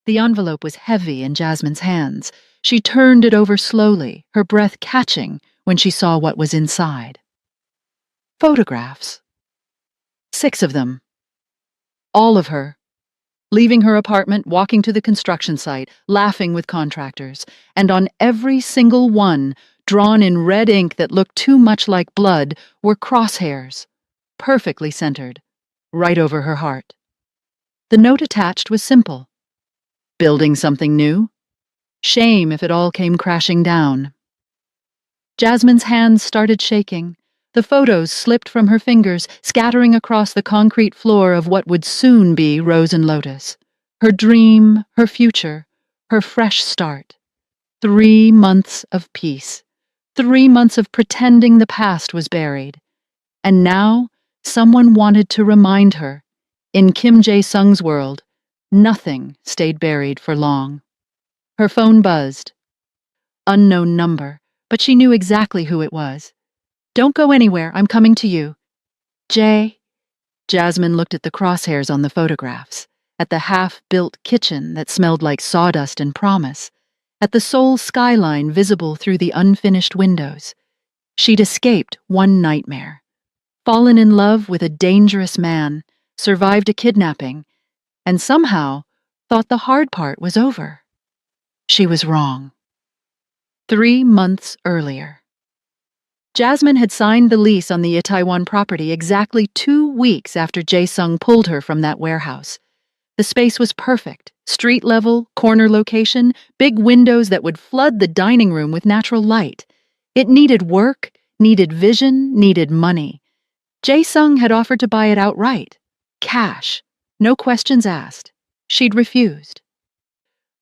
The envelope was heavy in Jasmine's hands. She turned it over slowly, her breath catching when she saw what was inside. Photographs. 6 of them. All of her. Leaving her apartment, walking to the construction site, laughing with contractors, and on every single one, drawn in red ink that looked too much like blood, were crosshairs, perfectly centered, right over her heart. The note attached was simple. Building something new? Shame if it all came crashing down. Jasmine's hands started shaking. The photos slipped from her fingers, scattering across the concrete floor of what would soon be Rose and Lotus. Her dream, her future, her fresh start. 3 months of peace. 3 months of pretending the past was buried. And now, someone wanted to remind her, in Kim Jae-sung's world, nothing stayed buried for long. Her phone buzzed. Unknown number, but she knew exactly who it was. "Don't go anywhere, I'm coming to you." "Jay." Jasmine looked at the crosshairs on the photographs, at the half-built kitchen that smelled like sawdust and promise, at the Seoul skyline visible through the unfinished windows. She'd escaped one nightmare, fallen in love with a dangerous man, survived a kidnapping, and somehow thought the hard part was over. She was wrong. 3 months earlier. Jasmine had signed the lease on the Itaewon property exactly 2 weeks after Jae-sung pulled her from that warehouse. The space was perfect, street level, corner location, big windows that would flood the dining room with natural light. It needed work, needed vision, needed money. Jae-sung had offered to buy it outright. Cash. No questions asked. She'd refused.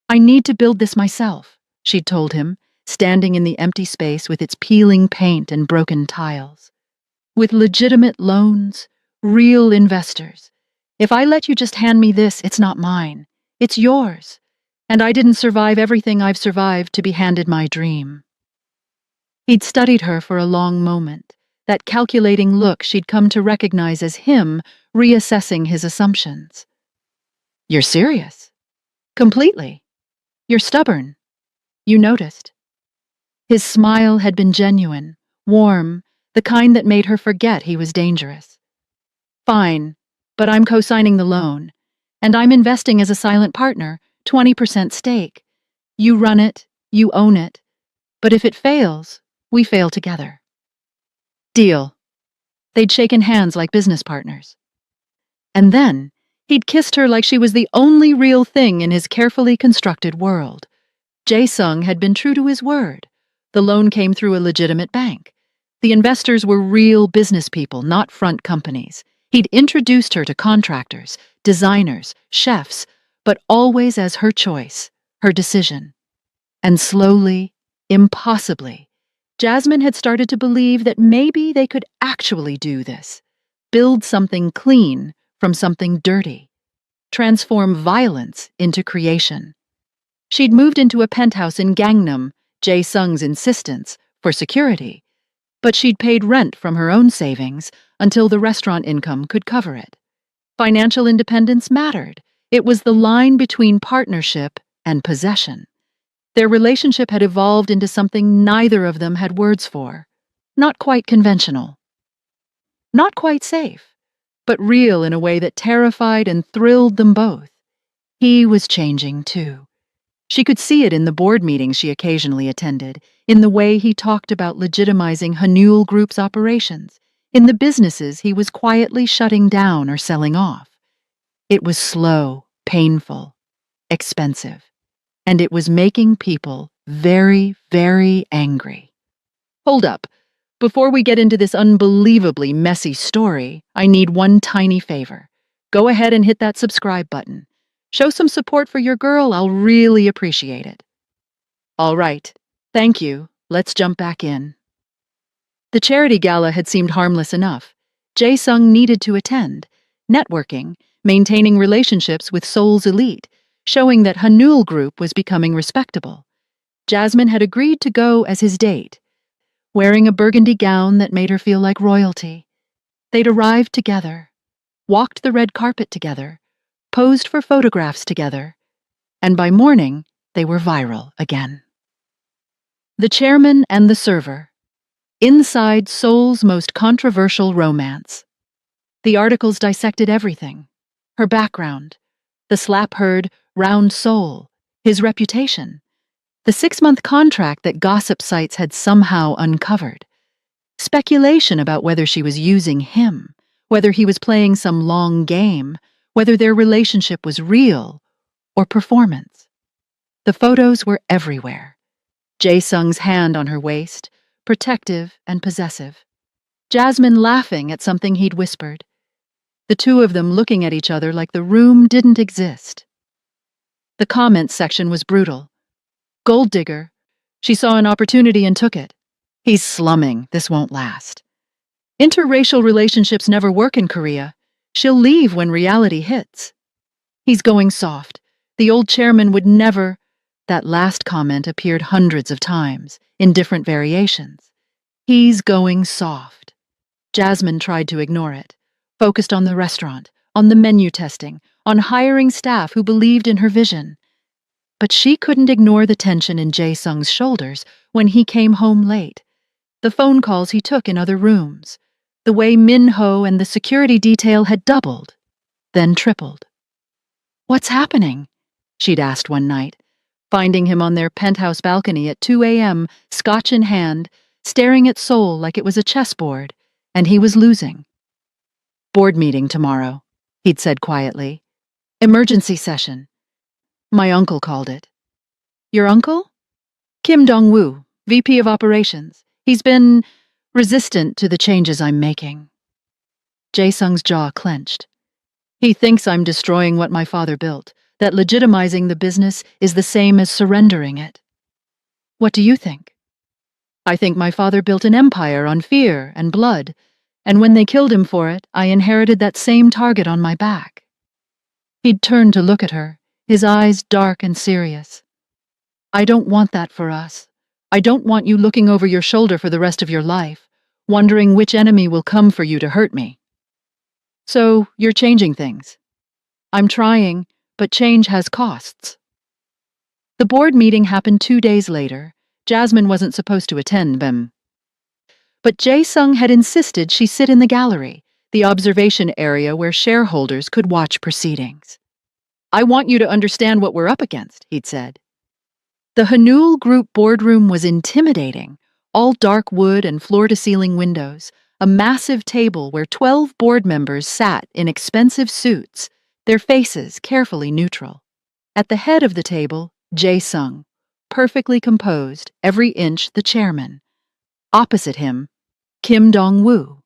"I need to build this myself," she'd told him, standing in the empty space with its peeling paint and broken tiles. "With legitimate loans, real investors. If I let you just hand me this, it's not mine. It's yours. And I didn't survive everything I've survived to be handed my dream." He'd studied her for a long moment, that calculating look she'd come to recognize as him reassessing his assumptions. "You're serious?" "Completely. You're stubborn. You noticed." His smile had been genuine, warm, the kind that made her forget he was dangerous. "Fine, but I'm co-signing the loan, and I'm investing as a silent partner, 20% stake. You run it, you own it, but if it fails, we fail together." Deal. They'd shaken hands like business partners. And then, he'd kissed her like she was the only real thing in his carefully constructed world. Jae-sung had been true to his word. The loan came through a legitimate bank. The investors were real business people, not front companies. He'd introduced her to contractors, designers, chefs, but always as her choice, her decision. And slowly, impossibly, Jasmine had started to believe that maybe they could actually do this. Build something clean from something dirty. Transform violence into creation. She'd moved into a penthouse in Gangnam, Jae-sung's insistence, for security, but she'd paid rent from her own savings until the restaurant income could cover it. Financial independence mattered. It was the line between partnership and possession. Their relationship had evolved into something neither of them had words for. Not quite conventional. Not quite safe, but real in a way that terrified and thrilled them both. He was changing, too. She could see it in the board meetings she occasionally attended, in the way he talked about legitimizing Hanul Group's operations, in the businesses he was quietly shutting down or selling off. It was slow, painful, expensive, and it was making people very, very angry. Hold up. Before we get into this unbelievably messy story, I need one tiny favor. Go ahead and hit that subscribe button. Show some support for your girl, I'll really appreciate it. All right, thank you. Let's jump back in. The charity gala had seemed harmless enough. Jae-sung needed to attend, networking, maintaining relationships with Seoul's elite, showing that Hanul Group was becoming respectable. Jasmine had agreed to go as his date, wearing a burgundy gown that made her feel like royalty. They'd arrived together, walked the red carpet together, posed for photographs together, and by morning, they were viral again. The Chairman and the Server. Inside Seoul's most controversial romance. The articles dissected everything. Her background, the slap-heard, round Seoul, his reputation, the 6-month contract that gossip sites had somehow uncovered, speculation about whether she was using him, whether he was playing some long game, whether their relationship was real or performance. The photos were everywhere. Jae-sung's hand on her waist, protective and possessive. Jasmine laughing at something he'd whispered. The two of them looking at each other like the room didn't exist. The comments section was brutal. Gold digger. She saw an opportunity and took it. He's slumming. This won't last. Interracial relationships never work in Korea. She'll leave when reality hits. He's going soft. The old chairman would never. That last comment appeared hundreds of times, in different variations. He's going soft. Jasmine tried to ignore it, focused on the restaurant, on the menu testing, on hiring staff who believed in her vision. But she couldn't ignore the tension in Jae-sung's shoulders when he came home late, the phone calls he took in other rooms, the way Min-ho and the security detail had doubled, then tripled. "What's happening?" she'd asked one night, finding him on their penthouse balcony at 2 a.m., scotch in hand, staring at Seoul like it was a chessboard, and he was losing. "Board meeting tomorrow," he'd said quietly. "Emergency session. My uncle called it." "Your uncle?" "Kim Dong-woo, VP of Operations. He's been resistant to the changes I'm making." Jae-sung's jaw clenched. "He thinks I'm destroying what my father built, that legitimizing the business is the same as surrendering it." "What do you think?" "I think my father built an empire on fear and blood, and when they killed him for it, I inherited that same target on my back." He'd turned to look at her, his eyes dark and serious. "I don't want that for us. I don't want you looking over your shoulder for the rest of your life, wondering which enemy will come for you to hurt me." "So, you're changing things." "I'm trying, but change has costs." The board meeting happened 2 days later. Jasmine wasn't supposed to attend them. But Jae-sung had insisted she sit in the gallery, the observation area where shareholders could watch proceedings. "I want you to understand what we're up against," he'd said. The Hanul Group boardroom was intimidating, all dark wood and floor-to-ceiling windows, a massive table where 12 board members sat in expensive suits, their faces carefully neutral. At the head of the table, Jae-sung, perfectly composed, every inch the chairman. Opposite him, Kim Dong-woo.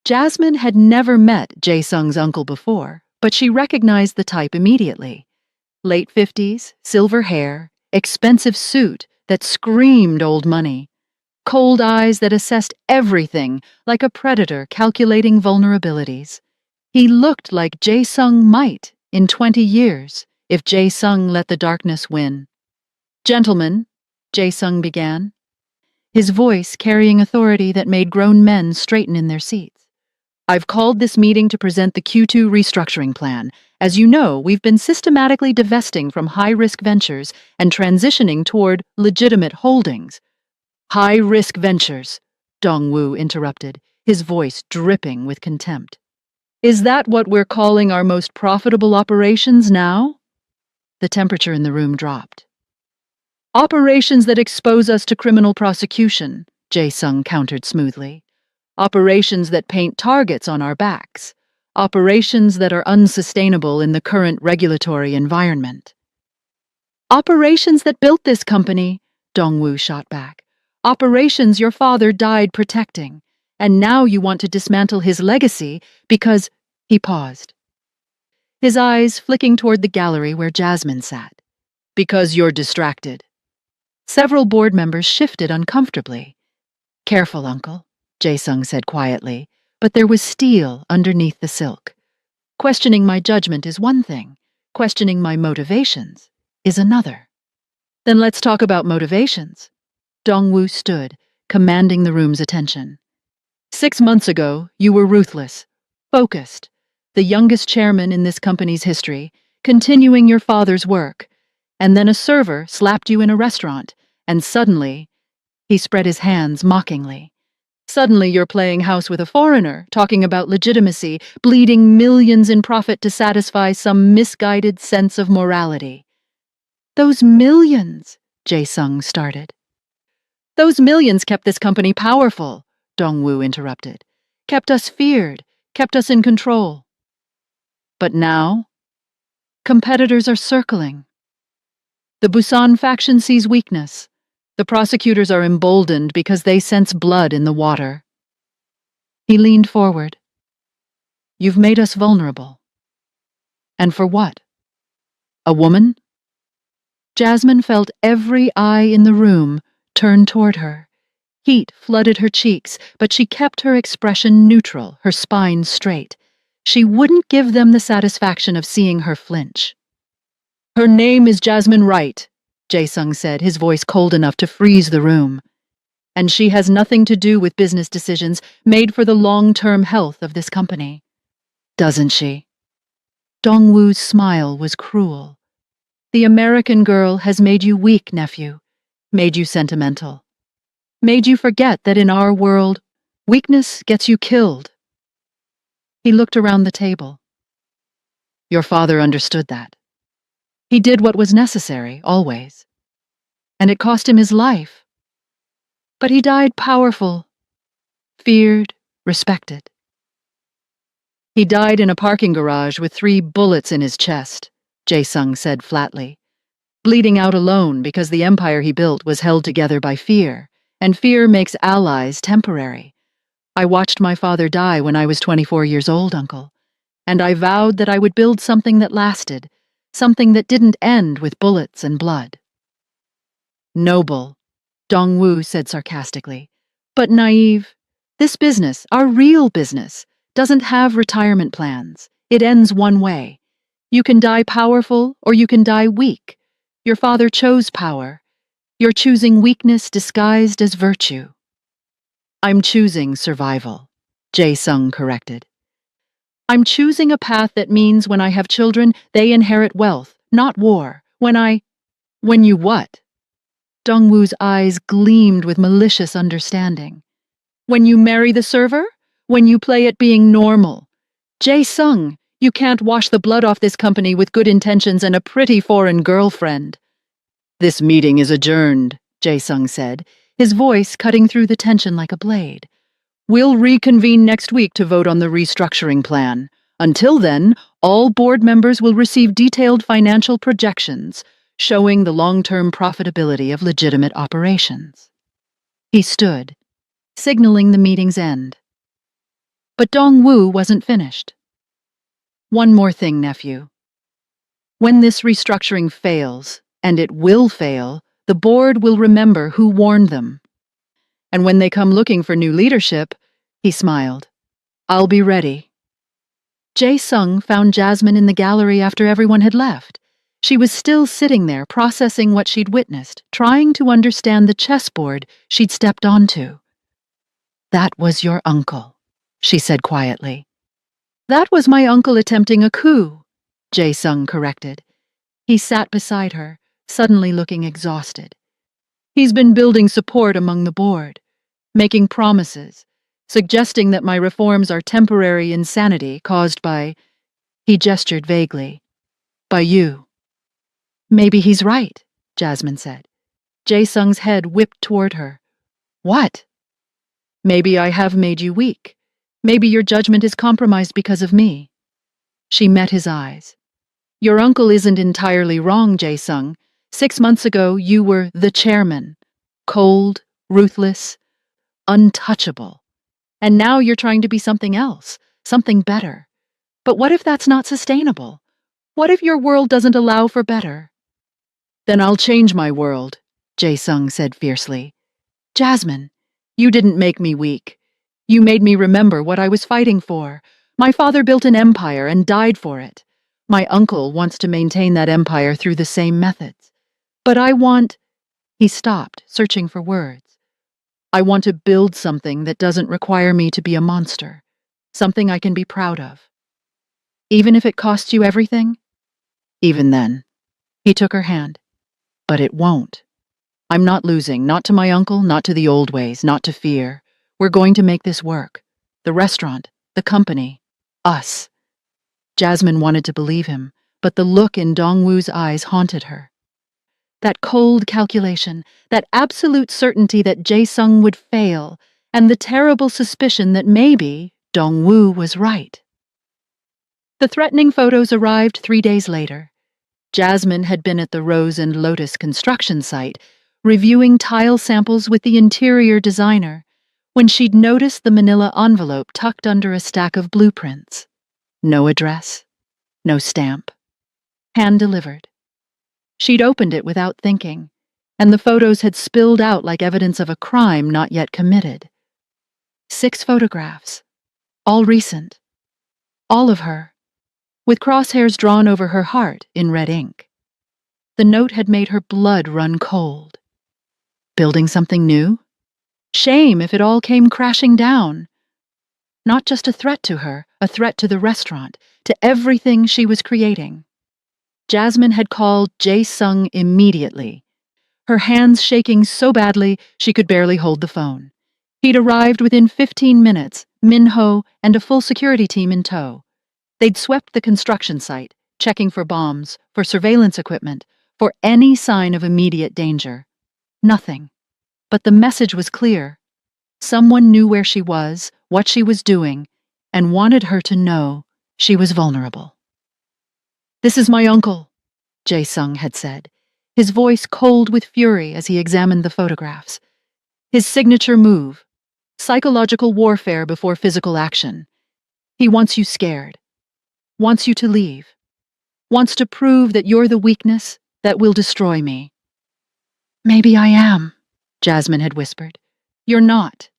Jasmine had never met Jae-sung's uncle before, but she recognized the type immediately. Late 50s, silver hair, expensive suit that screamed old money, cold eyes that assessed everything like a predator calculating vulnerabilities. He looked like Jae-sung might in 20 years if Jae-sung let the darkness win. "Gentlemen," Jae-sung began, his voice carrying authority that made grown men straighten in their seats. "I've called this meeting to present the Q2 restructuring plan. As you know, we've been systematically divesting from high-risk ventures and transitioning toward legitimate holdings." "High-risk ventures," Dong-woo interrupted, his voice dripping with contempt. "Is that what we're calling our most profitable operations now?" The temperature in the room dropped. "Operations that expose us to criminal prosecution," Jae-sung countered smoothly. "Operations that paint targets on our backs. Operations that are unsustainable in the current regulatory environment." "Operations that built this company," Dong-woo shot back. "Operations your father died protecting. And now you want to dismantle his legacy because—" He paused, his eyes flicking toward the gallery where Jasmine sat. "Because you're distracted." Several board members shifted uncomfortably. "Careful, Uncle," Jae-sung said quietly, but there was steel underneath the silk. "Questioning my judgment is one thing. Questioning my motivations is another." "Then let's talk about motivations." Dong-woo stood, commanding the room's attention. 6 months ago, you were ruthless, focused, the youngest chairman in this company's history, continuing your father's work, and then a server slapped you in a restaurant, and suddenly, he spread his hands mockingly. Suddenly you're playing house with a foreigner, talking about legitimacy, bleeding millions in profit to satisfy some misguided sense of morality. Those millions, Jae-sung started. Those millions kept this company powerful, Dong-woo interrupted. Kept us feared, kept us in control. But now, competitors are circling. The Busan faction sees weakness. The prosecutors are emboldened because they sense blood in the water. He leaned forward. You've made us vulnerable. And for what? A woman? Jasmine felt every eye in the room turn toward her. Heat flooded her cheeks, but she kept her expression neutral, her spine straight. She wouldn't give them the satisfaction of seeing her flinch. Her name is Jasmine Wright, Jae-sung said, his voice cold enough to freeze the room. And she has nothing to do with business decisions made for the long-term health of this company. Doesn't she? Dong-woo's smile was cruel. The American girl has made you weak, nephew. Made you sentimental. Made you forget that in our world, weakness gets you killed. He looked around the table. Your father understood that. He did what was necessary, always. And it cost him his life. But he died powerful, feared, respected. He died in a parking garage with 3 bullets in his chest, Jae-sung said flatly, bleeding out alone because the empire he built was held together by fear, and fear makes allies temporary. I watched my father die when I was 24 years old, Uncle, and I vowed that I would build something that lasted, something that didn't end with bullets and blood. Noble, Dong-woo said sarcastically, but naive. This business, our real business, doesn't have retirement plans. It ends one way. You can die powerful or you can die weak. Your father chose power. You're choosing weakness disguised as virtue. I'm choosing survival, Jae-sung corrected. I'm choosing a path that means when I have children, they inherit wealth, not war. When you what? Dong-woo's eyes gleamed with malicious understanding. When you marry the server? When you play at being normal? Jae-sung, you can't wash the blood off this company with good intentions and a pretty foreign girlfriend. This meeting is adjourned, Jae-sung said, his voice cutting through the tension like a blade. We'll reconvene next week to vote on the restructuring plan. Until then, all board members will receive detailed financial projections showing the long-term profitability of legitimate operations. He stood, signaling the meeting's end. But Dong-woo wasn't finished. One more thing, nephew. When this restructuring fails, and it will fail, the board will remember who warned them. And when they come looking for new leadership, he smiled, I'll be ready. Jae-sung found Jasmine in the gallery after everyone had left. She was still sitting there, processing what she'd witnessed, trying to understand the chessboard she'd stepped onto. That was your uncle, she said quietly. That was my uncle attempting a coup, Jae-sung corrected. He sat beside her, suddenly looking exhausted. He's been building support among the board, making promises, suggesting that my reforms are temporary insanity caused by, he gestured vaguely, by you. Maybe he's right, Jasmine said. Jae-sung's head whipped toward her. What? Maybe I have made you weak. Maybe your judgment is compromised because of me. She met his eyes. Your uncle isn't entirely wrong, Jae-sung. 6 months ago, you were the chairman. Cold, ruthless, untouchable. And now you're trying to be something else, something better. But what if that's not sustainable? What if your world doesn't allow for better? Then I'll change my world, Jae-sung said fiercely. Jasmine, you didn't make me weak. You made me remember what I was fighting for. My father built an empire and died for it. My uncle wants to maintain that empire through the same methods. But I want... He stopped, searching for words. I want to build something that doesn't require me to be a monster. Something I can be proud of. Even if it costs you everything? Even then. He took her hand. But it won't. I'm not losing, not to my uncle, not to the old ways, not to fear. We're going to make this work. The restaurant, the company, us. Jasmine wanted to believe him, but the look in Dongwoo's eyes haunted her. That cold calculation, that absolute certainty that Jae-sung would fail, and the terrible suspicion that maybe Dongwoo was right. The threatening photos arrived 3 days later. Jasmine had been at the Rose and Lotus construction site, reviewing tile samples with the interior designer, when she'd noticed the manila envelope tucked under a stack of blueprints. No address, no stamp. Hand-delivered. She'd opened it without thinking, and the photos had spilled out like evidence of a crime not yet committed. 6 photographs, all recent. All of her, with crosshairs drawn over her heart in red ink. The note had made her blood run cold. Building something new? Shame if it all came crashing down. Not just a threat to her, a threat to the restaurant, to everything she was creating. Jasmine had called Jae-sung immediately, her hands shaking so badly she could barely hold the phone. He'd arrived within 15 minutes, Min-ho and a full security team in tow. They'd swept the construction site, checking for bombs, for surveillance equipment, for any sign of immediate danger. Nothing. But the message was clear. Someone knew where she was, what she was doing, and wanted her to know she was vulnerable. "This is my uncle," Jae-sung had said, his voice cold with fury as he examined the photographs. His signature move, psychological warfare before physical action. He wants you scared, wants you to leave, wants to prove that you're the weakness that will destroy me. "Maybe I am," Jasmine had whispered. "You're not."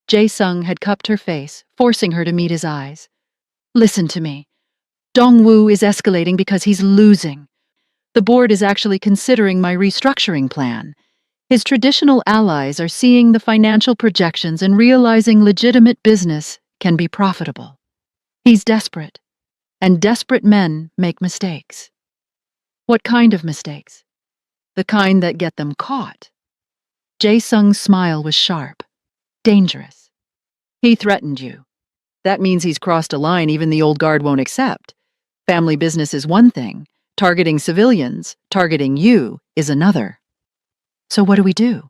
Jae-sung had cupped her face, forcing her to meet his eyes. "Listen to me. Dongwoo is escalating because he's losing. The board is actually considering my restructuring plan. His traditional allies are seeing the financial projections and realizing legitimate business can be profitable. He's desperate, and desperate men make mistakes." "What kind of mistakes?" "The kind that get them caught." Jae-sung's smile was sharp, dangerous. "He threatened you. That means he's crossed a line even the old guard won't accept. Family business is one thing. Targeting civilians, targeting you, is another. So what do?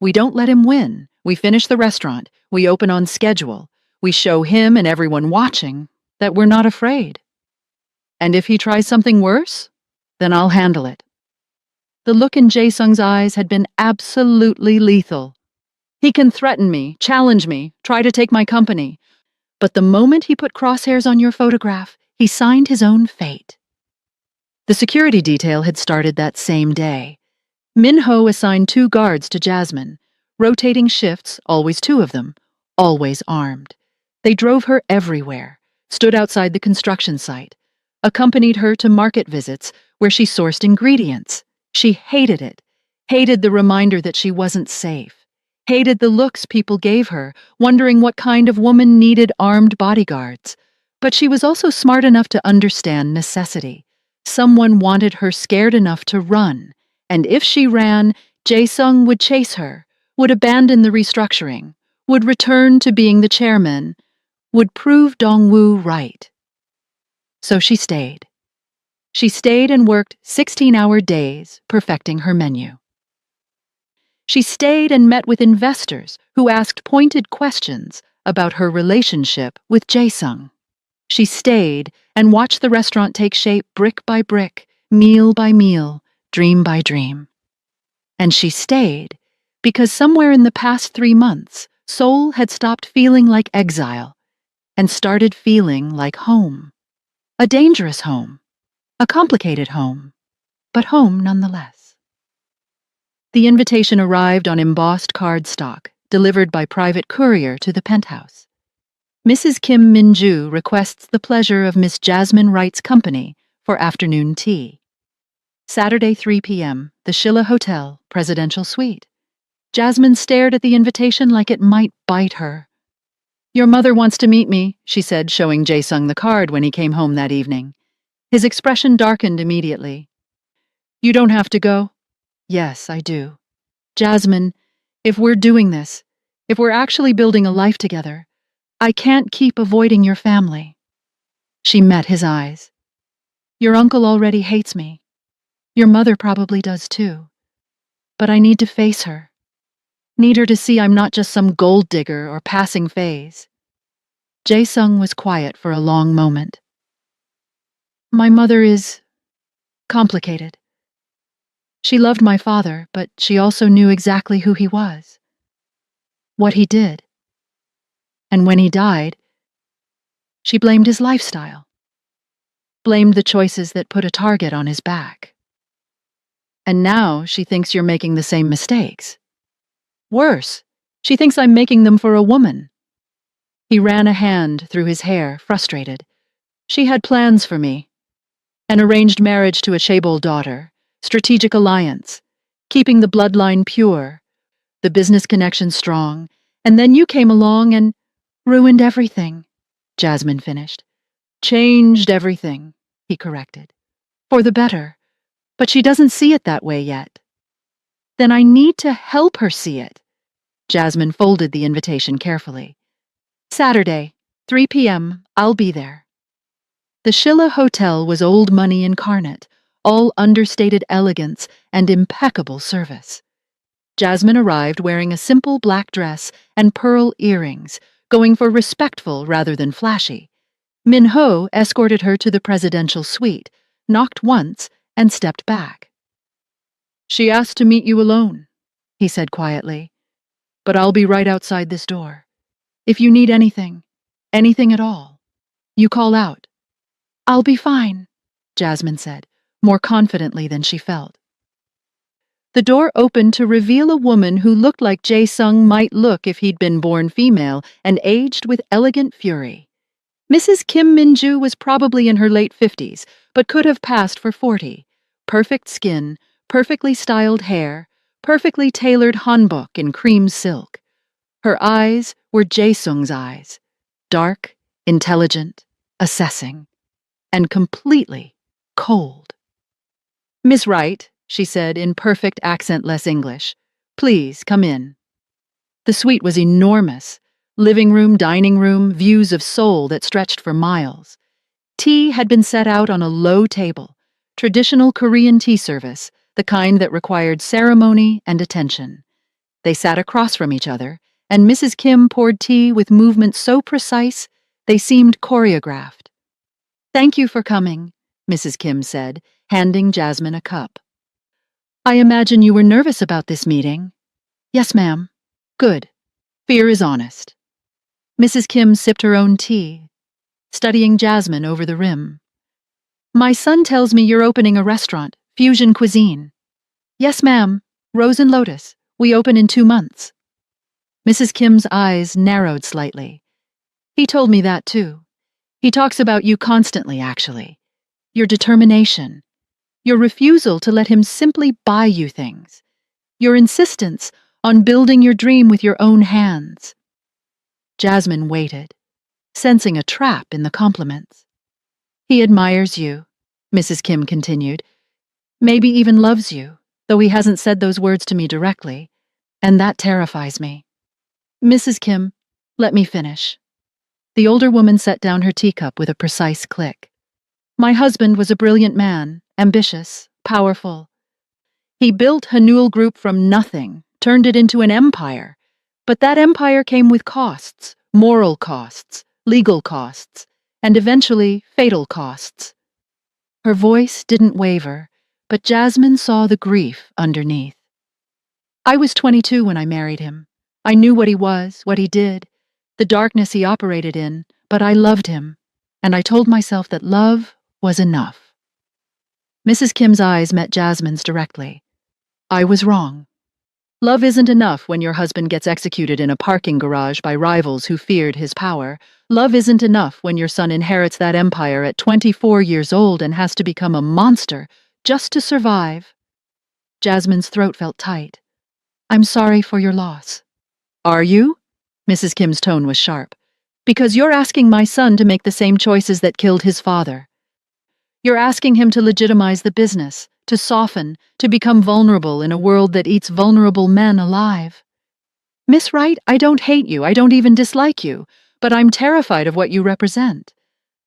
We don't let him win. We finish the restaurant. We open on schedule. We show him and everyone watching that we're not afraid. And if he tries something worse, then I'll handle it." The look in Jae-sung's eyes had been absolutely lethal. "He can threaten me, challenge me, try to take my company. But the moment he put crosshairs on your photograph, he signed his own fate." The security detail had started that same day. Min-ho assigned 2 guards to Jasmine, rotating shifts, always 2 of them, always armed. They drove her everywhere, stood outside the construction site, accompanied her to market visits where she sourced ingredients. She hated it, hated the reminder that she wasn't safe, hated the looks people gave her, wondering what kind of woman needed armed bodyguards. But she was also smart enough to understand necessity. Someone wanted her scared enough to run, and if she ran, Jae-sung would chase her, would abandon the restructuring, would return to being the chairman, would prove Dongwoo right. So she stayed. She stayed and worked 16-hour days, perfecting her menu. She stayed and met with investors who asked pointed questions about her relationship with Jae-sung. She stayed and watched the restaurant take shape brick by brick, meal by meal, dream by dream. And she stayed because somewhere in the past 3 months, Seoul had stopped feeling like exile and started feeling like home. A dangerous home, a complicated home, but home nonetheless. The invitation arrived on embossed cardstock, delivered by private courier to the penthouse. Mrs. Kim Min-ju requests the pleasure of Miss Jasmine Wright's company for afternoon tea. Saturday 3 p.m., the Shilla Hotel, Presidential Suite. Jasmine stared at the invitation like it might bite her. "Your mother wants to meet me," she said, showing Jae-sung the card when he came home that evening. His expression darkened immediately. "You don't have to go. Yes, I do. Jasmine, if we're doing this, if we're actually building a life together, I can't keep avoiding your family. She met his eyes. Your uncle already hates me. Your mother probably does too. But I need to face her. Need her to see I'm not just some gold digger or passing phase. Jae-sung was quiet for a long moment. My mother is complicated. She loved my father, but she also knew exactly who he was, what he did. And when he died, she blamed his lifestyle, blamed the choices that put a target on his back. And now she thinks you're making the same mistakes. Worse, she thinks I'm making them for a woman. He ran a hand through his hair, frustrated. She had plans for me. An arranged marriage to a Chaebol daughter, strategic alliance, keeping the bloodline pure, the business connection strong, and then you came along and ruined everything, Jasmine finished. Changed everything, he corrected. For the better, but she doesn't see it that way yet. Then I need to help her see it. Jasmine folded the invitation carefully. Saturday, 3 p.m., I'll be there. The Shilla Hotel was old money incarnate, all understated elegance and impeccable service. Jasmine arrived wearing a simple black dress and pearl earrings, going for respectful rather than flashy. Min-ho escorted her to the presidential suite, knocked once, and stepped back. She asked to meet you alone, he said quietly, but I'll be right outside this door. If you need anything at all, you call out. I'll be fine, Jasmine said, more confidently than she felt. The door opened to reveal a woman who looked like Jae-sung might look if he'd been born female and aged with elegant fury. Mrs. Kim Min-ju was probably in her late 50s, but could have passed for 40. Perfect skin, perfectly styled hair, perfectly tailored hanbok in cream silk. Her eyes were Jae-sung's eyes, dark, intelligent, assessing, and completely cold. Miss Wright, she said in perfect accentless English, please come in. The suite was enormous. Living room, dining room, views of Seoul that stretched for miles. Tea had been set out on a low table, traditional Korean tea service, the kind that required ceremony and attention. They sat across from each other, and Mrs. Kim poured tea with movements so precise they seemed choreographed. Thank you for coming, Mrs. Kim said, handing Jasmine a cup. I imagine you were nervous about this meeting. Yes, ma'am. Good. Fear is honest. Mrs. Kim sipped her own tea, studying Jasmine over the rim. My son tells me you're opening a restaurant, fusion cuisine. Yes, ma'am. Rose and Lotus. We open in 2 months. Mrs. Kim's eyes narrowed slightly. He told me that too. He talks about you constantly, actually. Your determination. Your refusal to let him simply buy you things. Your insistence on building your dream with your own hands. Jasmine waited, sensing a trap in the compliments. He admires you, Mrs. Kim continued. Maybe even loves you, though he hasn't said those words to me directly, and that terrifies me. Mrs. Kim, let me finish. The older woman set down her teacup with a precise click. My husband was a brilliant man, ambitious, powerful. He built Hanul Group from nothing, turned it into an empire. But that empire came with costs, moral costs, legal costs, and eventually fatal costs. Her voice didn't waver, but Jasmine saw the grief underneath. I was 22 when I married him. I knew what he was, what he did, the darkness he operated in, but I loved him, and I told myself that love was enough. Mrs. Kim's eyes met Jasmine's directly. I was wrong. Love isn't enough when your husband gets executed in a parking garage by rivals who feared his power. Love isn't enough when your son inherits that empire at 24 years old and has to become a monster just to survive. Jasmine's throat felt tight. I'm sorry for your loss. Are you? Mrs. Kim's tone was sharp. Because you're asking my son to make the same choices that killed his father. You're asking him to legitimize the business, to soften, to become vulnerable in a world that eats vulnerable men alive. Miss Wright, I don't hate you, I don't even dislike you, but I'm terrified of what you represent.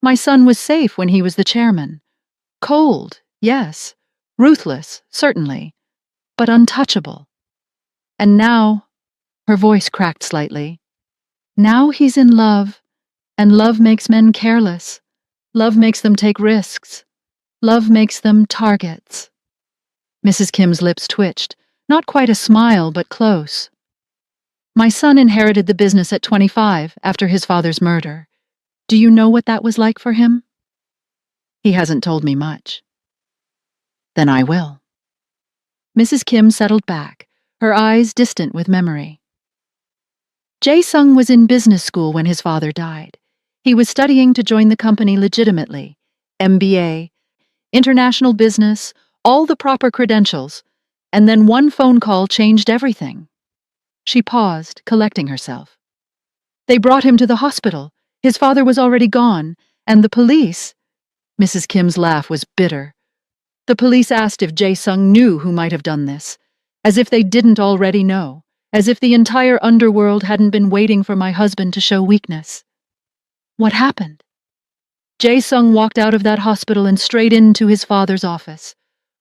My son was safe when he was the chairman. Cold, yes. Ruthless, certainly. But untouchable. And now, her voice cracked slightly, now he's in love, and love makes men careless. Love makes them take risks. Love makes them targets. Mrs. Kim's lips twitched, not quite a smile, but close. My son inherited the business at 25 after his father's murder. Do you know what that was like for him? He hasn't told me much. Then I will. Mrs. Kim settled back, her eyes distant with memory. Jae-sung was in business school when his father died. He was studying to join the company legitimately, MBA, international business, all the proper credentials, and then one phone call changed everything. She paused, collecting herself. They brought him to the hospital. His father was already gone, and the police— Mrs. Kim's laugh was bitter. The police asked if Jae-sung knew who might have done this, as if they didn't already know, as if the entire underworld hadn't been waiting for my husband to show weakness. What happened? Jae-sung walked out of that hospital and straight into his father's office,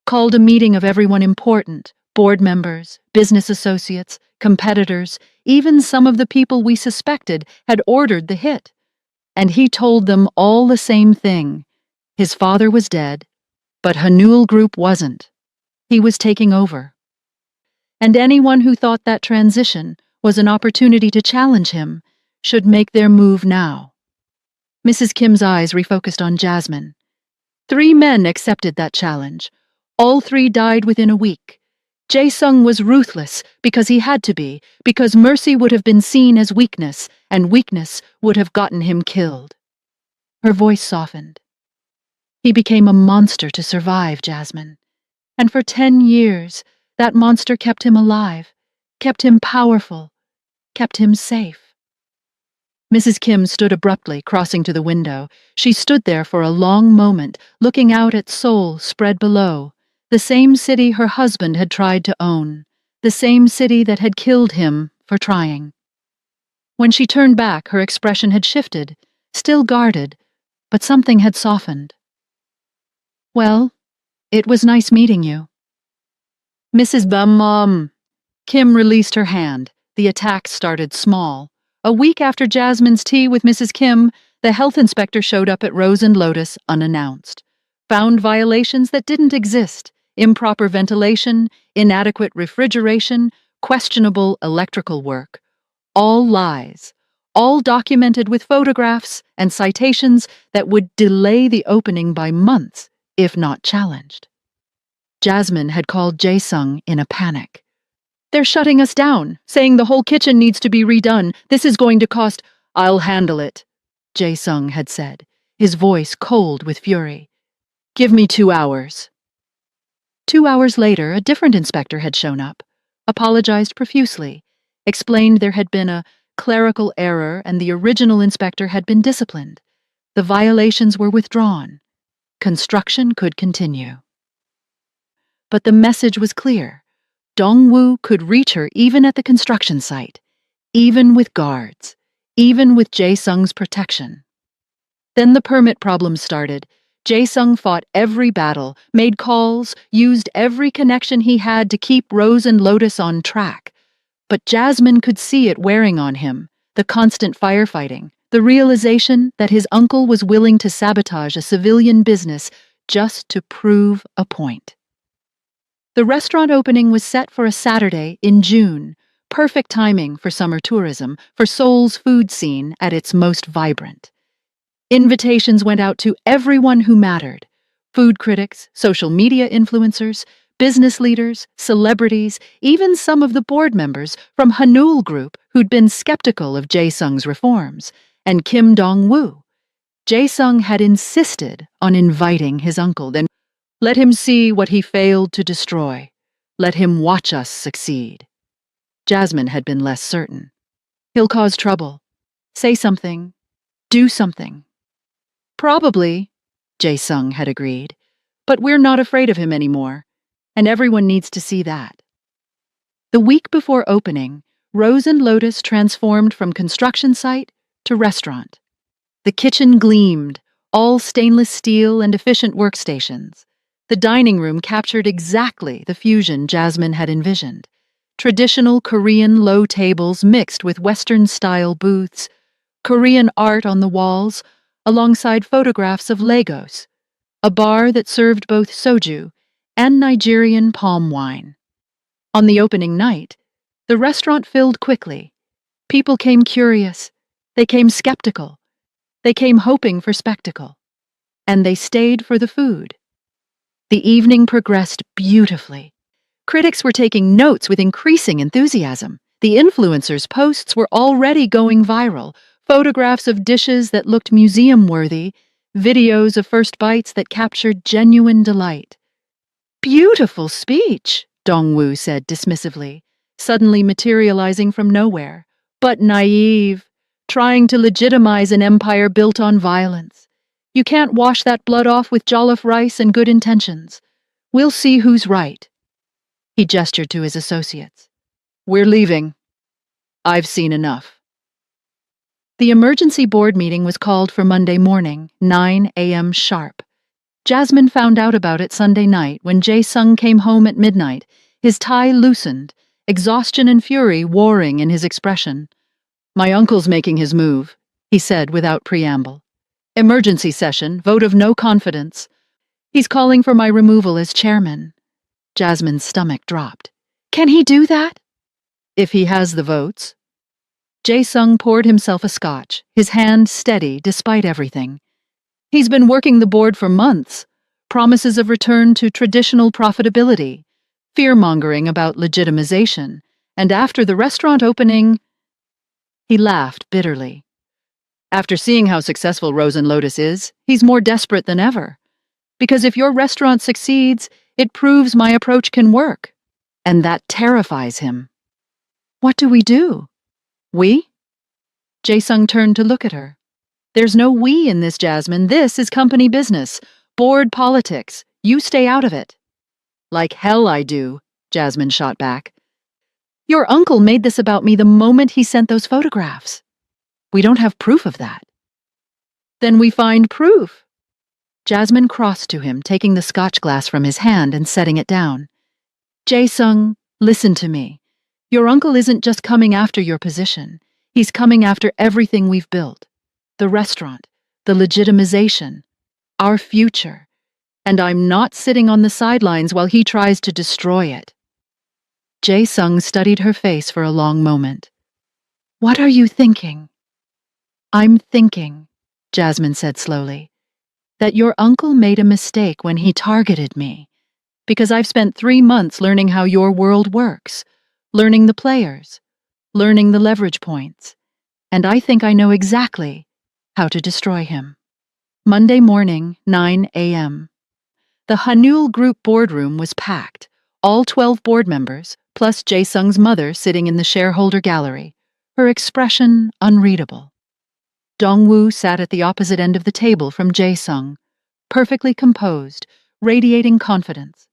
called a meeting of everyone important, board members, business associates, competitors, even some of the people we suspected had ordered the hit. And he told them all the same thing. His father was dead, but Hanul Group wasn't. He was taking over. And anyone who thought that transition was an opportunity to challenge him should make their move now. Mrs. Kim's eyes refocused on Jasmine. 3 men accepted that challenge. All 3 died within a week. Jae-sung was ruthless because he had to be, because mercy would have been seen as weakness, and weakness would have gotten him killed. Her voice softened. He became a monster to survive, Jasmine. And for 10 years, that monster kept him alive, kept him powerful, kept him safe. Mrs. Kim stood abruptly, crossing to the window. She stood there for a long moment, looking out at Seoul spread below, the same city her husband had tried to own, the same city that had killed him for trying. When she turned back, her expression had shifted, still guarded, but something had softened. Well, it was nice meeting you. Mrs. Bum. Kim released her hand. The attack started small. A week after Jasmine's tea with Mrs. Kim, the health inspector showed up at Rose and Lotus unannounced. Found violations that didn't exist: improper ventilation, inadequate refrigeration, questionable electrical work. All lies. All documented with photographs and citations that would delay the opening by months, if not challenged. Jasmine had called Jae-sung in a panic. They're shutting us down, saying the whole kitchen needs to be redone. This is going to cost— I'll handle it, Jae-sung had said, his voice cold with fury. Give me 2 hours. 2 hours later, a different inspector had shown up, apologized profusely, explained there had been a clerical error and the original inspector had been disciplined. The violations were withdrawn. Construction could continue. But the message was clear. Dong-woo could reach her even at the construction site, even with guards, even with Jae-sung's protection. Then the permit problems started. Jae-sung fought every battle, made calls, used every connection he had to keep Rose and Lotus on track. But Jasmine could see it wearing on him, the constant firefighting, the realization that his uncle was willing to sabotage a civilian business just to prove a point. The restaurant opening was set for a Saturday in June, perfect timing for summer tourism, for Seoul's food scene at its most vibrant. Invitations went out to everyone who mattered: food critics, social media influencers, business leaders, celebrities, even some of the board members from Hanul Group who'd been skeptical of Jae-sung's reforms, and Kim Dong-woo. Jae-sung had insisted on inviting his uncle, then let him see what he failed to destroy. Let him watch us succeed. Jasmine had been less certain. He'll cause trouble. Say something. Do something. Probably, Jae-sung had agreed. But we're not afraid of him anymore. and everyone needs to see that. The week before opening, Rose and Lotus transformed from construction site to restaurant. The kitchen gleamed, all stainless steel and efficient workstations. The dining room captured exactly the fusion Jasmine had envisioned. Traditional Korean low tables mixed with Western-style booths, Korean art on the walls, alongside photographs of Lagos, a bar that served both soju and Nigerian palm wine. On the opening night, the restaurant filled quickly. People came curious. They came skeptical. They came hoping for spectacle. And they stayed for the food. The evening progressed beautifully. Critics were taking notes with increasing enthusiasm. The influencers' posts were already going viral. Photographs of dishes that looked museum-worthy, videos of first bites that captured genuine delight. "Beautiful speech," Dongwoo said dismissively, suddenly materializing from nowhere. "But naive, trying to legitimize an empire built on violence. You can't wash that blood off with jollof rice and good intentions. We'll see who's right." He gestured to his associates. "We're leaving. I've seen enough." The emergency board meeting was called for Monday morning, 9 a.m. sharp. Jasmine found out about it Sunday night when Jae-sung came home at midnight, his tie loosened, exhaustion and fury warring in his expression. "My uncle's making his move," he said without preamble. "Emergency session, vote of no confidence. He's calling for my removal as chairman." Jasmine's stomach dropped. "Can he do that?" "If he has the votes." Jae-sung poured himself a scotch, his hand steady despite everything. "He's been working the board for months. Promises of return to traditional profitability, fear-mongering about legitimization, and after the restaurant opening..." He laughed bitterly. "After seeing how successful Rose and Lotus is, he's more desperate than ever. Because if your restaurant succeeds, it proves my approach can work. And that terrifies him." "What do we do?" "We?" Jae-sung turned to look at her. "There's no we in this, Jasmine. This is company business, board politics. You stay out of it." "Like hell I do," Jasmine shot back. "Your uncle made this about me the moment he sent those photographs." "We don't have proof of that." "Then we find proof." Jasmine crossed to him, taking the scotch glass from his hand and setting it down. "Jae-sung, listen to me. Your uncle isn't just coming after your position. He's coming after everything we've built. The restaurant, the legitimization, our future. And I'm not sitting on the sidelines while he tries to destroy it." Jae-sung studied her face for a long moment. "What are you thinking?" "I'm thinking," Jasmine said slowly, "that your uncle made a mistake when he targeted me. Because I've spent 3 months learning how your world works, learning the players, learning the leverage points, and I think I know exactly how to destroy him." Monday morning, 9 a.m. The Hanul Group boardroom was packed, all 12 board members, plus Jae-sung's mother sitting in the shareholder gallery, her expression unreadable. Dongwoo sat at the opposite end of the table from Jae-sung, perfectly composed, radiating confidence.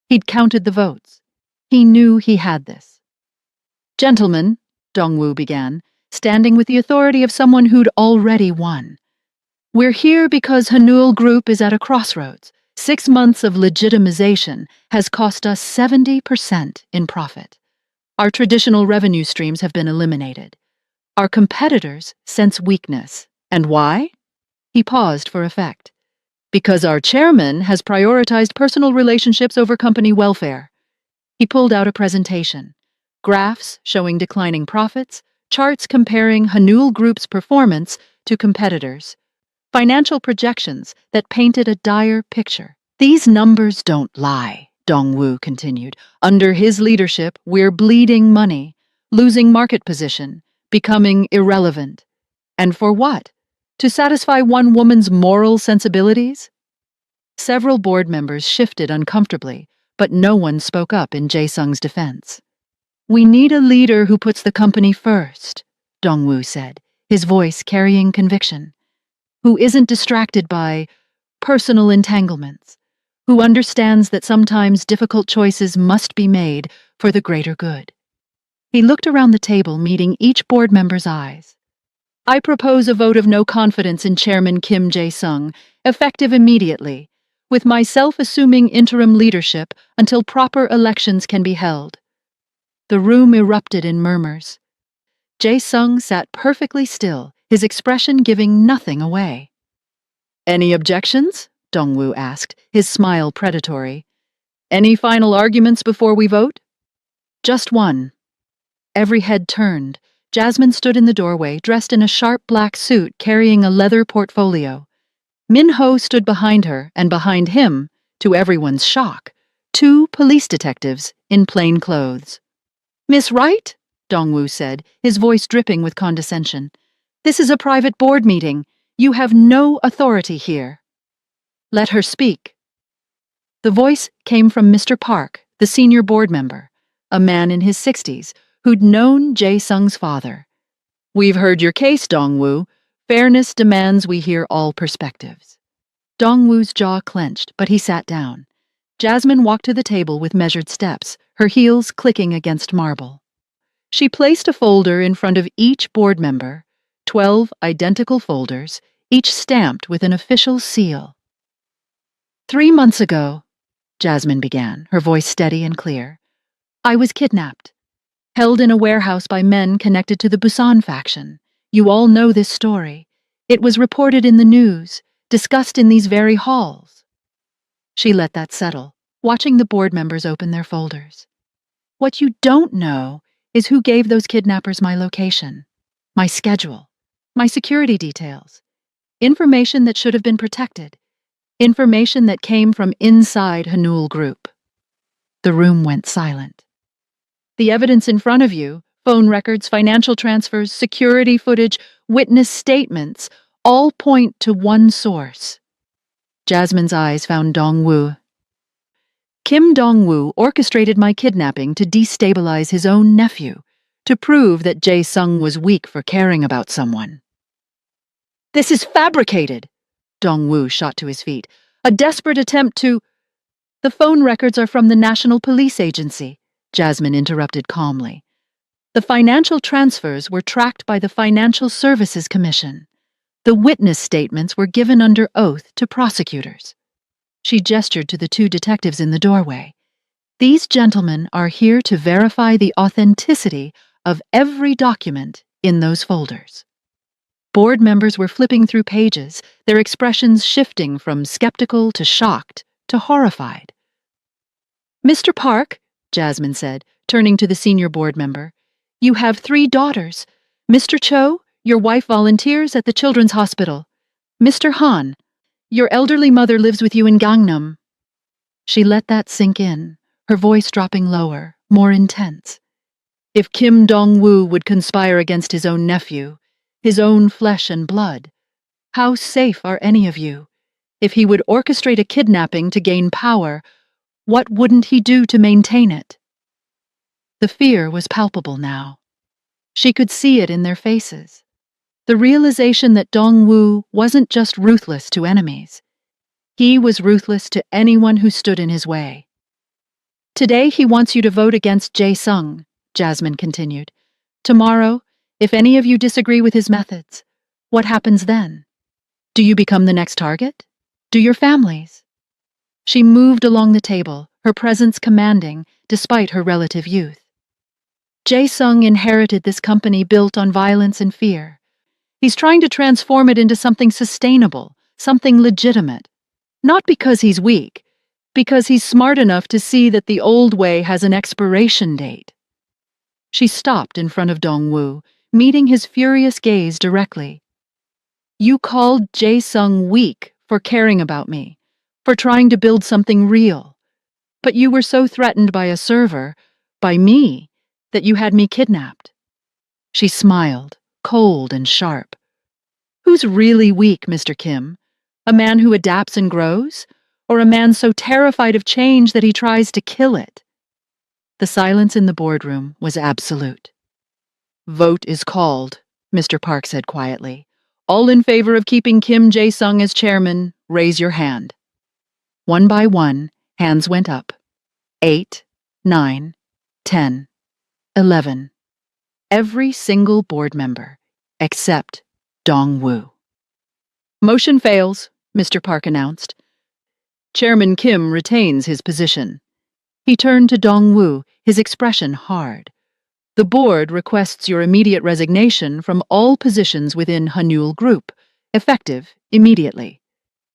He'd counted the votes. He knew he had this. "Gentlemen," Dongwoo began, standing with the authority of someone who'd already won. "We're here because Hanul Group is at a crossroads. 6 months of legitimization has cost us 70% in profit. Our traditional revenue streams have been eliminated. Our competitors sense weakness. And why?" He paused for effect. "Because our chairman has prioritized personal relationships over company welfare." He pulled out a presentation. Graphs showing declining profits, charts comparing Hanul Group's performance to competitors, financial projections that painted a dire picture. "These numbers don't lie," Dongwoo continued. "Under his leadership, we're bleeding money, losing market position, becoming irrelevant. And for what? To satisfy one woman's moral sensibilities?" Several board members shifted uncomfortably, but no one spoke up in Jae-sung's defense. "We need a leader who puts the company first," Dongwoo said, his voice carrying conviction. "Who isn't distracted by personal entanglements. who understands that sometimes difficult choices must be made for the greater good. He looked around the table, meeting each board member's eyes. I propose a vote of no confidence in Chairman Kim Jae-sung, effective immediately, with myself assuming interim leadership until proper elections can be held. The room erupted in murmurs. Jae-sung sat perfectly still, his expression giving nothing away. Any objections? Dong-woo asked, his smile predatory. Any final arguments before we vote? Just one. Every head turned. Jasmine stood in the doorway, dressed in a sharp black suit, carrying a leather portfolio. Min-ho stood behind her, and behind him, to everyone's shock, 2 police detectives in plain clothes. Miss Wright? Dong-woo said, his voice dripping with condescension. This is a private board meeting. You have no authority here. Let her speak. The voice came from Mr. Park, the senior board member, a man in his 60s, who'd known Jae-sung's father. We've heard your case, Dong-woo. Fairness demands we hear all perspectives. Dong-woo's jaw clenched, but he sat down. Jasmine walked to the table with measured steps, her heels clicking against marble. She placed a folder in front of each board member, 12 identical folders, each stamped with an official seal. 3 months ago, Jasmine began, her voice steady and clear, I was kidnapped. Held in a warehouse by men connected to the Busan faction. You all know this story. It was reported in the news, discussed in these very halls. She let that settle, watching the board members open their folders. What you don't know is who gave those kidnappers my location, my schedule, my security details, information that should have been protected, information that came from inside Hanul Group. The room went silent. The evidence in front of you, phone records, financial transfers, security footage, witness statements, all point to one source. Jasmine's eyes found Dong-woo. Kim Dong-woo orchestrated my kidnapping to destabilize his own nephew, to prove that Jae-sung was weak for caring about someone. This is fabricated, Dong-woo shot to his feet. A desperate attempt to... The phone records are from the National Police Agency, Jasmine interrupted calmly. The financial transfers were tracked by the Financial Services Commission. The witness statements were given under oath to prosecutors. She gestured to the 2 detectives in the doorway. These gentlemen are here to verify the authenticity of every document in those folders. Board members were flipping through pages, their expressions shifting from skeptical to shocked to horrified. Mr. Park, Jasmine said, turning to the senior board member, you have 3 daughters. Mr. Cho, your wife volunteers at the Children's Hospital. Mr. Han, your elderly mother lives with you in Gangnam. She let that sink in, her voice dropping lower, more intense. If Kim Dong-woo would conspire against his own nephew, his own flesh and blood, how safe are any of you? If he would orchestrate a kidnapping to gain power, what wouldn't he do to maintain it? The fear was palpable now. She could see it in their faces. The realization that Dong-woo wasn't just ruthless to enemies. He was ruthless to anyone who stood in his way. Today he wants you to vote against Jae-sung, Jasmine continued. Tomorrow, if any of you disagree with his methods, what happens then? Do you become the next target? Do your families? She moved along the table, her presence commanding, despite her relative youth. Jae-sung inherited this company built on violence and fear. He's trying to transform it into something sustainable, something legitimate. Not because he's weak, because he's smart enough to see that the old way has an expiration date. She stopped in front of Dong-woo, meeting his furious gaze directly. You called Jae-sung weak for caring about me, for trying to build something real. But you were so threatened by a server, by me, that you had me kidnapped. She smiled, cold and sharp. Who's really weak, Mr. Kim? A man who adapts and grows? Or a man so terrified of change that he tries to kill it? The silence in the boardroom was absolute. Vote is called, Mr. Park said quietly. All in favor of keeping Kim Jae-sung as chairman, raise your hand. One by one, hands went up. 8, 9, 10, 11. Every single board member, except Dong-woo. Motion fails, Mr. Park announced. Chairman Kim retains his position. He turned to Dong-woo, his expression hard. The board requests your immediate resignation from all positions within Hanul Group, effective immediately.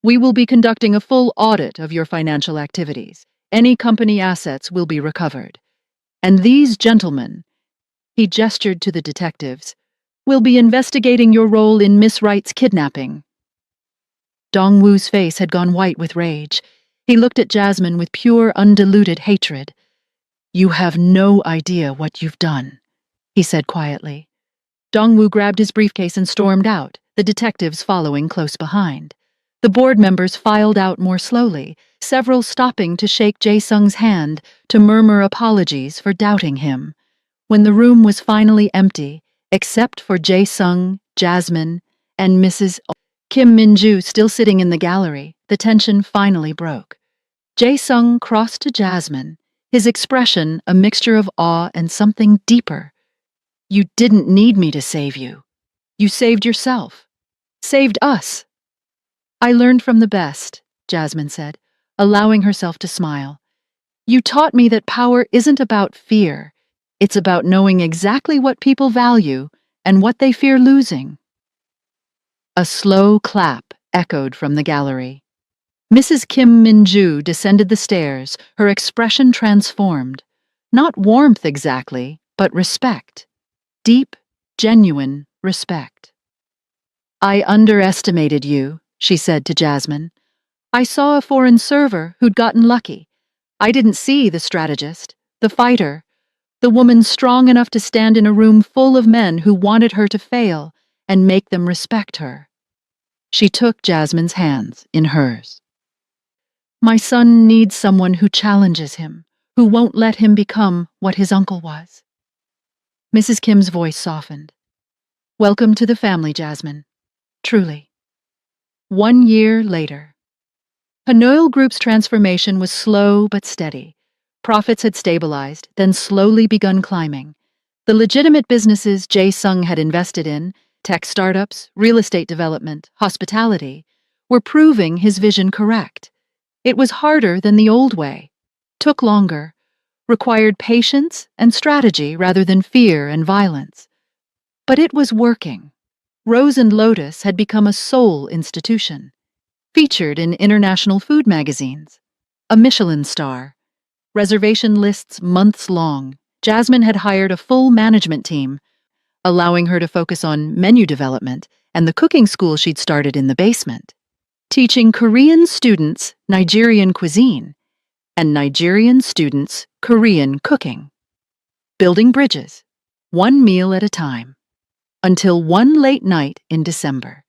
We will be conducting a full audit of your financial activities. Any company assets will be recovered. And these gentlemen, he gestured to the detectives, will be investigating your role in Miss Wright's kidnapping. Dong-woo's face had gone white with rage. He looked at Jasmine with pure, undiluted hatred. You have no idea what you've done, he said quietly. Dong-woo grabbed his briefcase and stormed out, the detectives following close behind. The board members filed out more slowly, several stopping to shake Jae-sung's hand, to murmur apologies for doubting him. When the room was finally empty, except for Jae-sung, Jasmine, and Mrs. Kim Min-ju still sitting in the gallery, the tension finally broke. Jae-sung crossed to Jasmine, his expression a mixture of awe and something deeper. You didn't need me to save you. You saved yourself. Saved us. I learned from the best, Jasmine said, allowing herself to smile. You taught me that power isn't about fear. It's about knowing exactly what people value and what they fear losing. A slow clap echoed from the gallery. Mrs. Kim Min-ju descended the stairs, her expression transformed. Not warmth exactly, but respect. Deep, genuine respect. I underestimated you, she said to Jasmine. I saw a foreign server who'd gotten lucky. I didn't see the strategist, the fighter, the woman strong enough to stand in a room full of men who wanted her to fail and make them respect her. She took Jasmine's hands in hers. My son needs someone who challenges him, who won't let him become what his uncle was. Mrs. Kim's voice softened. Welcome to the family, Jasmine. Truly. 1 year later. Hanul Group's transformation was slow but steady. Profits had stabilized, then slowly begun climbing. The legitimate businesses Jae-sung had invested in, tech startups, real estate development, hospitality, were proving his vision correct. It was harder than the old way, took longer, required patience and strategy rather than fear and violence. But it was working. Rose and Lotus had become a sole institution, featured in international food magazines, a Michelin star, reservation lists months long. Jasmine had hired a full management team, allowing her to focus on menu development and the cooking school she'd started in the basement, teaching Korean students Nigerian cuisine and Nigerian students Korean cooking, building bridges, one meal at a time, until one late night in December,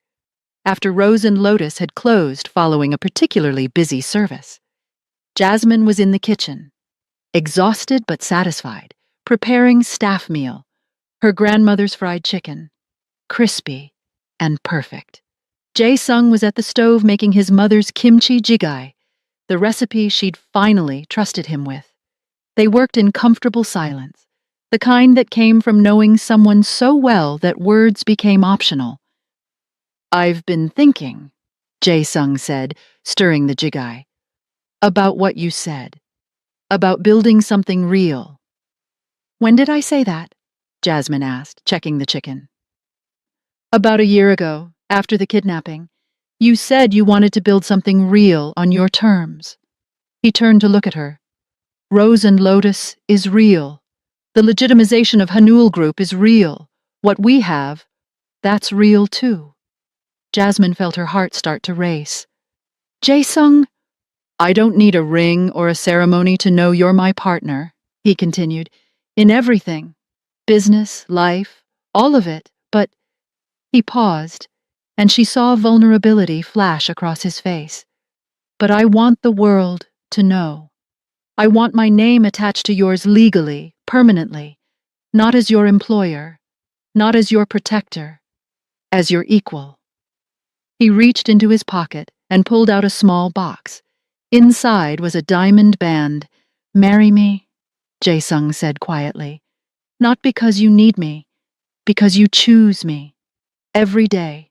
after Rose and Lotus had closed following a particularly busy service. Jasmine was in the kitchen, exhausted but satisfied, preparing staff meal, her grandmother's fried chicken, crispy and perfect. Jae-sung was at the stove making his mother's kimchi jjigae, the recipe she'd finally trusted him with. They worked in comfortable silence, the kind that came from knowing someone so well that words became optional. I've been thinking, Jae-sung said, stirring the jjigae, about what you said, about building something real. When did I say that? Jasmine asked, checking the chicken. About a year ago, after the kidnapping. You said you wanted to build something real on your terms. He turned to look at her. Rose and Lotus is real. The legitimization of Hanul Group is real. What we have, that's real too. Jasmine felt her heart start to race. Jae-sung, I don't need a ring or a ceremony to know you're my partner, he continued, in everything. Business, life, all of it, but... He paused, and she saw vulnerability flash across his face. But I want the world to know. I want my name attached to yours legally, permanently, not as your employer, not as your protector, as your equal. He reached into his pocket and pulled out a small box. Inside was a diamond band. "Marry me," Jae-sung said quietly. "Not because you need me, because you choose me. Every day."